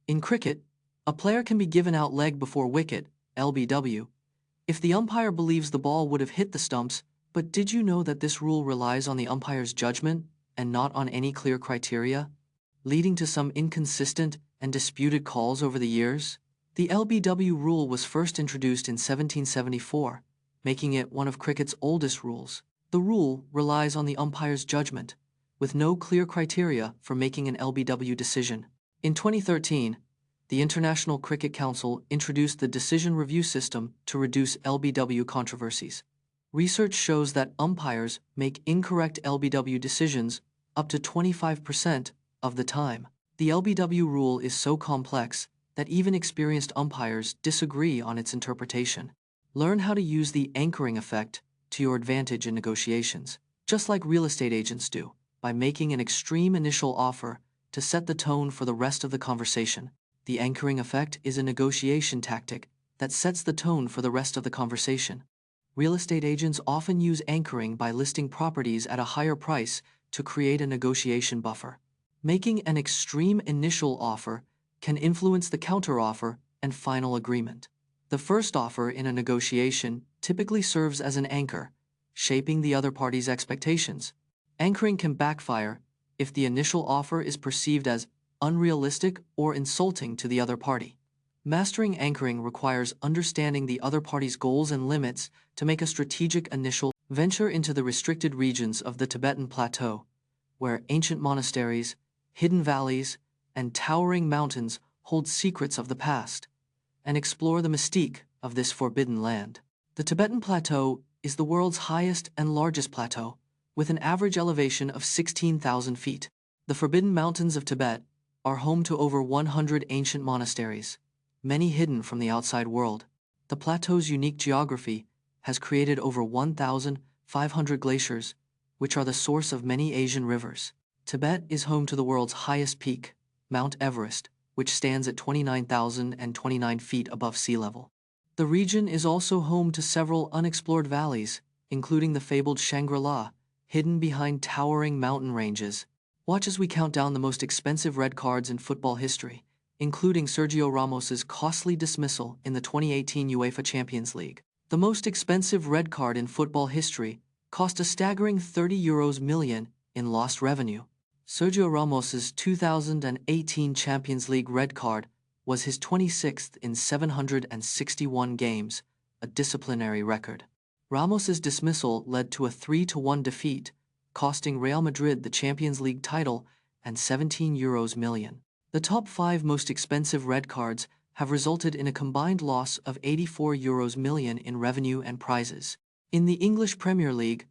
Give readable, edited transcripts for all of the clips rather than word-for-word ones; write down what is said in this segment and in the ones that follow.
In cricket, a player can be given out leg before wicket, LBW, if the umpire believes the ball would have hit the stumps, but did you know that this rule relies on the umpire's judgment and not on any clear criteria, leading to some inconsistent and disputed calls over the years? The LBW rule was first introduced in 1774, making it one of cricket's oldest rules. The rule relies on the umpire's judgment, with no clear criteria for making an LBW decision. In 2013, the International Cricket Council introduced the decision review system to reduce LBW controversies. Research shows that umpires make incorrect LBW decisions up to 25% of the time. The LBW rule is so complex that even experienced umpires disagree on its interpretation. Learn how to use the anchoring effect to your advantage in negotiations, just like real estate agents do, by making an extreme initial offer to set the tone for the rest of the conversation. The anchoring effect is a negotiation tactic that sets the tone for the rest of the conversation. Real estate agents often use anchoring by listing properties at a higher price to create a negotiation buffer. Making an extreme initial offer can influence the counteroffer and final agreement. The first offer in a negotiation typically serves as an anchor, shaping the other party's expectations. Anchoring can backfire if the initial offer is perceived as unrealistic or insulting to the other party. Mastering anchoring requires understanding the other party's goals and limits to make a strategic initial venture into the restricted regions of the Tibetan Plateau, where ancient monasteries, hidden valleys, and towering mountains hold secrets of the past, and explore the mystique of this forbidden land. The Tibetan Plateau is the world's highest and largest plateau, with an average elevation of 16,000 feet. The Forbidden Mountains of Tibet are home to over 100 ancient monasteries, many hidden from the outside world. The plateau's unique geography has created over 1,500 glaciers, which are the source of many Asian rivers. Tibet is home to the world's highest peak, Mount Everest, which stands at 29,029 feet above sea level. The region is also home to several unexplored valleys, including the fabled Shangri-La, hidden behind towering mountain ranges. Watch as we count down the most expensive red cards in football history, including Sergio Ramos's costly dismissal in the 2018 UEFA Champions League. The most expensive red card in football history cost a staggering €30 million in lost revenue. Sergio Ramos's 2018 Champions League red card was his 26th in 761 games, a disciplinary record. Ramos's dismissal led to a 3-1 defeat, costing Real Madrid the Champions League title and €17 million. The top 5 most expensive red cards have resulted in a combined loss of €84 million in revenue and prizes. In the English Premier League,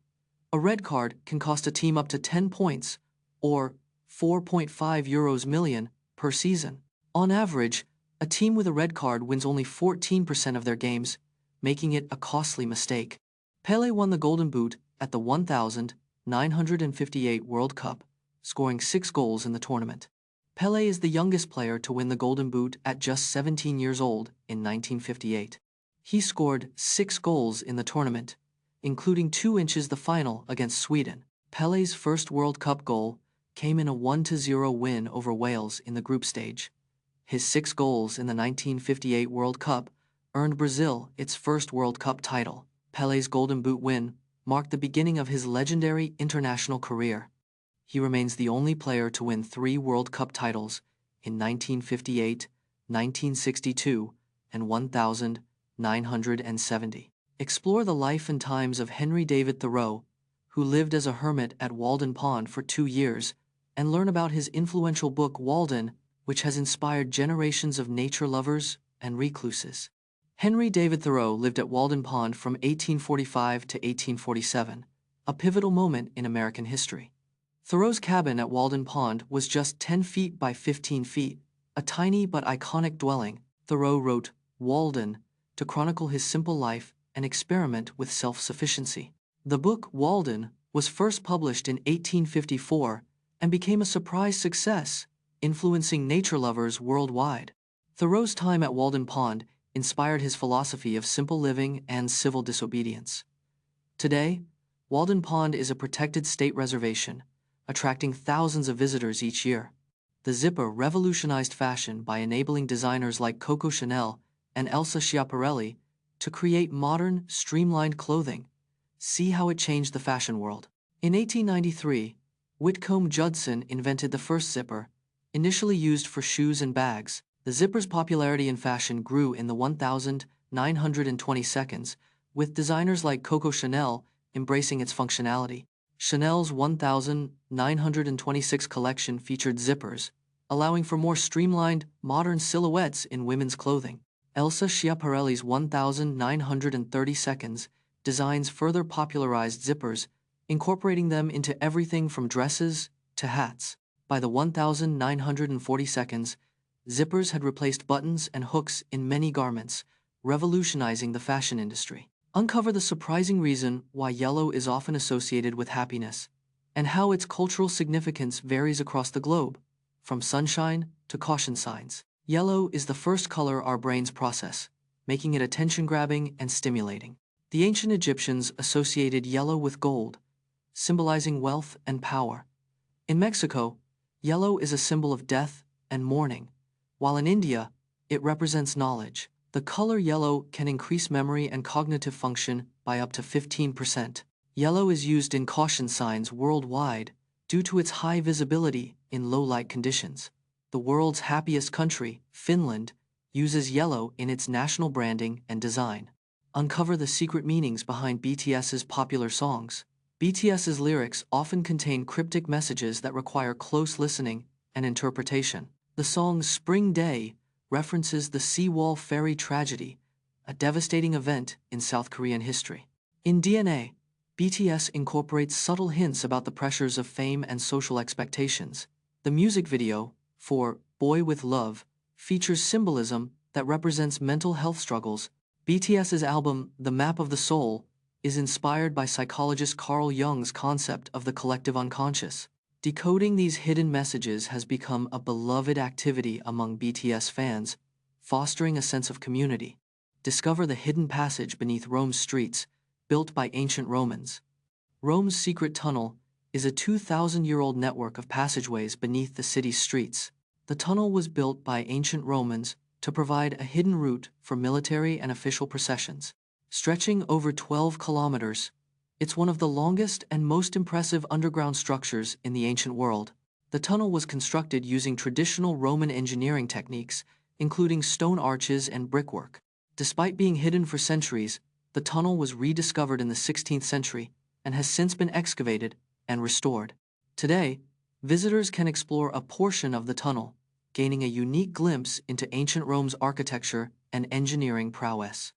a red card can cost a team up to 10 points, or €4.5 million per season. On average, a team with a red card wins only 14% of their games, making it a costly mistake. Pelé won the Golden Boot at the 1958 World Cup, scoring 6 goals in the tournament. Pelé is the youngest player to win the Golden Boot at just 17 years old in 1958. He scored 6 goals in the tournament, including 2 inches the final against Sweden. Pelé's first World Cup goal came in a 1-0 win over Wales in the group stage. His 6 goals in the 1958 World Cup earned Brazil its first World Cup title. Pelé's Golden Boot win marked the beginning of his legendary international career. He remains the only player to win 3 World Cup titles in 1958, 1962, and 1970. Explore the life and times of Henry David Thoreau, who lived as a hermit at Walden Pond for 2 years, and learn about his influential book Walden, which has inspired generations of nature lovers and recluses. Henry David Thoreau lived at Walden Pond from 1845 to 1847, a pivotal moment in American history. Thoreau's cabin at Walden Pond was just 10 feet by 15 feet, a tiny but iconic dwelling. Thoreau wrote Walden to chronicle his simple life and experiment with self-sufficiency. The book Walden was first published in 1854 and became a surprise success, influencing nature lovers worldwide. Thoreau's time at Walden Pond inspired his philosophy of simple living and civil disobedience. Today, Walden Pond is a protected state reservation, attracting thousands of visitors each year. The zipper revolutionized fashion by enabling designers like Coco Chanel and Elsa Schiaparelli to create modern, streamlined clothing. See how it changed the fashion world. In 1893, Whitcomb Judson invented the first zipper, initially used for shoes and bags. The zipper's popularity in fashion grew in the 1920 seconds, with designers like Coco Chanel embracing its functionality. Chanel's 1926 collection featured zippers, allowing for more streamlined, modern silhouettes in women's clothing. Elsa Schiaparelli's 1930 seconds designs further popularized zippers, incorporating them into everything from dresses to hats. By the 1940 seconds, zippers had replaced buttons and hooks in many garments, revolutionizing the fashion industry. Uncover the surprising reason why yellow is often associated with happiness, and how its cultural significance varies across the globe, from sunshine to caution signs. Yellow is the first color our brains process, making it attention-grabbing and stimulating. The ancient Egyptians associated yellow with gold, symbolizing wealth and power. In Mexico, yellow is a symbol of death and mourning, while in India, it represents knowledge. The color yellow can increase memory and cognitive function by up to 15%. Yellow is used in caution signs worldwide due to its high visibility in low-light conditions. The world's happiest country, Finland, uses yellow in its national branding and design. Uncover the secret meanings behind BTS's popular songs. BTS's lyrics often contain cryptic messages that require close listening and interpretation. The song Spring Day references the Seawall Ferry tragedy, a devastating event in South Korean history. In DNA, BTS incorporates subtle hints about the pressures of fame and social expectations. The music video for Boy with Love features symbolism that represents mental health struggles. BTS's album The Map of the Soul is inspired by psychologist Carl Jung's concept of the collective unconscious. Decoding these hidden messages has become a beloved activity among BTS fans, fostering a sense of community. Discover the hidden passage beneath Rome's streets, built by ancient Romans. Rome's secret tunnel is a 2,000-year-old network of passageways beneath the city's streets. The tunnel was built by ancient Romans to provide a hidden route for military and official processions. Stretching over 12 kilometers, it's one of the longest and most impressive underground structures in the ancient world. The tunnel was constructed using traditional Roman engineering techniques, including stone arches and brickwork. Despite being hidden for centuries, the tunnel was rediscovered in the 16th century and has since been excavated and restored. Today, visitors can explore a portion of the tunnel, gaining a unique glimpse into ancient Rome's architecture and engineering prowess.